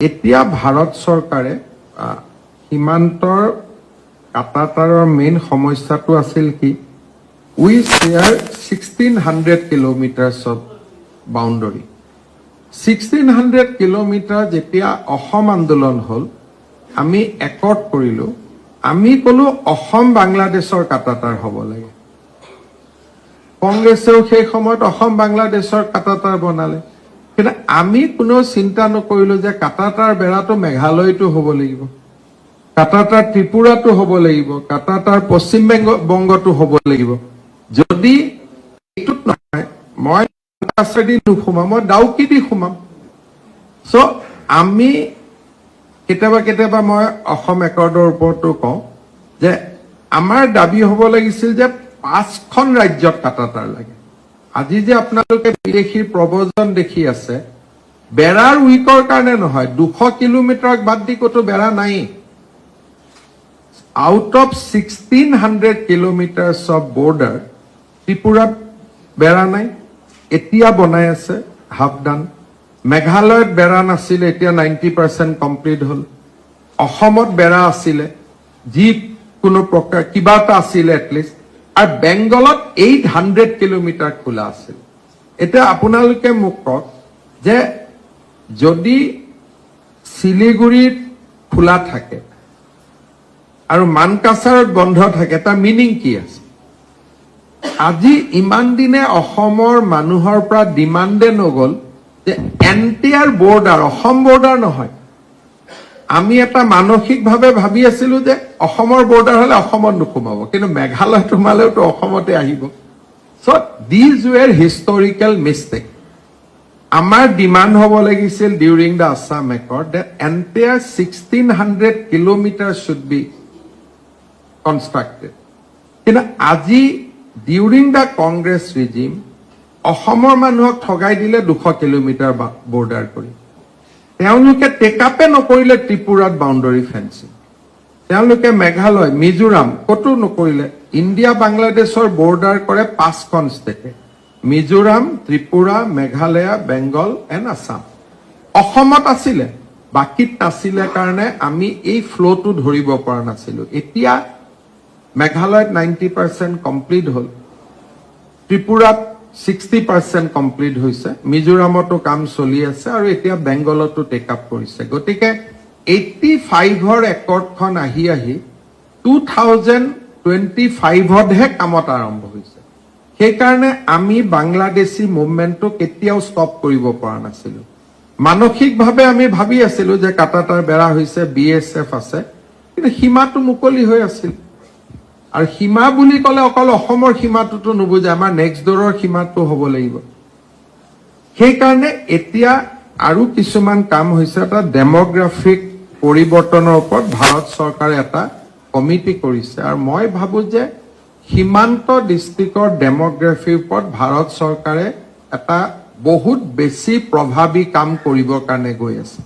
এতিয়া ভাৰত চৰকাৰে সীমান্তৰ কাটাতাৰৰ মেইন সমস্যাটো আছিল কি we share 1600 kilometres of boundary 1600 kilometre যেতিয়া অসম আন্দোলন হল আমি একৰ্ড কৰিলো আমি কলো অসম বাংলাদেশৰ কাটাতাৰ হ'ব লাগে কংগ্ৰেছেও সেই সময়ত অসম বাংলাদেশৰ কাটাতাৰ বনালে কিন্তু আমি কোনো চিন্তা নকৰিলো যে কাটাতাৰ বেৰাটো মেঘালয়টো হ'ব লাগিব কাটাতাৰ ত্ৰিপুৰাটো হ'ব লাগিব কাটাতাৰ পশ্চিম বংগটো হ'ব লাগিব যদি এইটো নহয় মই কাছাদি নুখুমাম মই ডাউকি দি খুমাম সো আমি কেতিয়াবা মই অসম একৰ্ডৰ ওপৰতো কওঁ যে আমাৰ দাবী হ'ব লাগিছিল যে 5খন ৰাজ্যত কাটাতাৰ লাগে আজি যে আপোনালোকে বিদেশীৰ প্ৰবজন দেখি আছে বেৰাৰ উইকৰ কাৰণে নহয় 200 কিলোমিটাৰক বাদ দি কতো বেৰা নাই out of 1600 kilometres of border ত্ৰিপুৰাত বেৰা নাই এতিয়া বনাই আছে হাফ ডান মেঘালয়ত বেৰা নাছিলে এতিয়া 90% কমপ্লিট হল অসমত বেৰা আছিলে যি কোনো প্ৰকাৰ কিবা এটা আছিলে এটলিষ্ট আৰু বেংগলত 800 কিলোমিটাৰ খোলা আছিল এটা আপোনালোকে মোক কওক যে যদি শিলিগুৰিত খোলা থাকে আৰু মানকাছাৰত বন্ধ থাকে তাৰ মিনিং কি আছে আজি ইমান দিনে অসমৰ মানুহৰ পৰা ডিমাণ্ডে নগল যে এন্টায়াৰ বৰ্ডাৰ অসম বৰ্ডাৰ নহয় আমি এটা মানসিকভাৱে ভাবি আছিলো যে অসমৰ বৰ্ডাৰ হলে অসমত নুখুমাব কিন্তু মেঘালয় তোমালেওতো অসমতে আহিব so these wear historical mistake আমাৰ ডিমাণ্ড হ'ব লাগিছিল during the Assam accord that entire 1600 kilometre should be constructed কিন্তু আজি ডিউৰিং দ্য কংগ্ৰেছ ৰিজিম অসমৰ মানুহক ঠগাই দিলে 200 কিলোমিটাৰ বৰ্ডাৰ কৰি তেওঁলোকে টেকআপে নকৰিলে ত্ৰিপুৰাত বাউণ্ডাৰী ফেন্সিং তেওঁলোকে মেঘালয় মিজোৰাম কতো নকৰিলে ইণ্ডিয়া বাংলাদেশৰ বৰ্ডাৰ কৰে 5খন ষ্টেটে মিজোৰাম ত্ৰিপুৰা মেঘালয় বেংগল এণ্ড আছাম অসমত আছিলে বাকিত নাছিলে কাৰণে আমি এই ফ্ল'টো ধৰিব পৰা নাছিলো এতিয়া মেঘালয়ত 90% কমপ্লিট হল ত্ৰিপুৰাত 60% কমপ্লিট হৈছে মিজোৰামতো কাম চলি আছে আৰু এতিয়া বেংগলতো টেক আপ কৰিছে গতিকে 85ৰ একৰ্ডখন আহি 2025হে কামত আৰম্ভ হৈছে সেইকাৰণে আমি বাংলাদেশী মুভমেণ্টটো কেতিয়াও ষ্টপ কৰিব পৰা নাছিলো মানসিকভাৱে আমি ভাবি আছিলো যে কাটাতাৰ বেৰা হৈছে BSF আছে কিন্তু সীমাটো মুকলি হৈ আছিল আৰু সীমা বুলি ক'লে অকল অসমৰ সীমাটোতো নুবুজে আমাৰ নেক্সট ডৰৰ সীমাটো হ'ব লাগিব সেইকাৰণে এতিয়া আৰু কিছুমান কাম হৈছে এটা ডেমোগ্ৰাফিক পৰিৱৰ্তনৰ ওপৰত ভাৰত চৰকাৰে এটা কমিটি কৰিছে আৰু মই ভাবো যে সীমান্ত ডিষ্ট্ৰিক্টৰ ডেমোগ্ৰাফিৰ ওপৰত ভাৰত চৰকাৰে এটা বহুত বেছি প্ৰভাৱী কাম কৰিবৰ কাৰণে গৈ আছে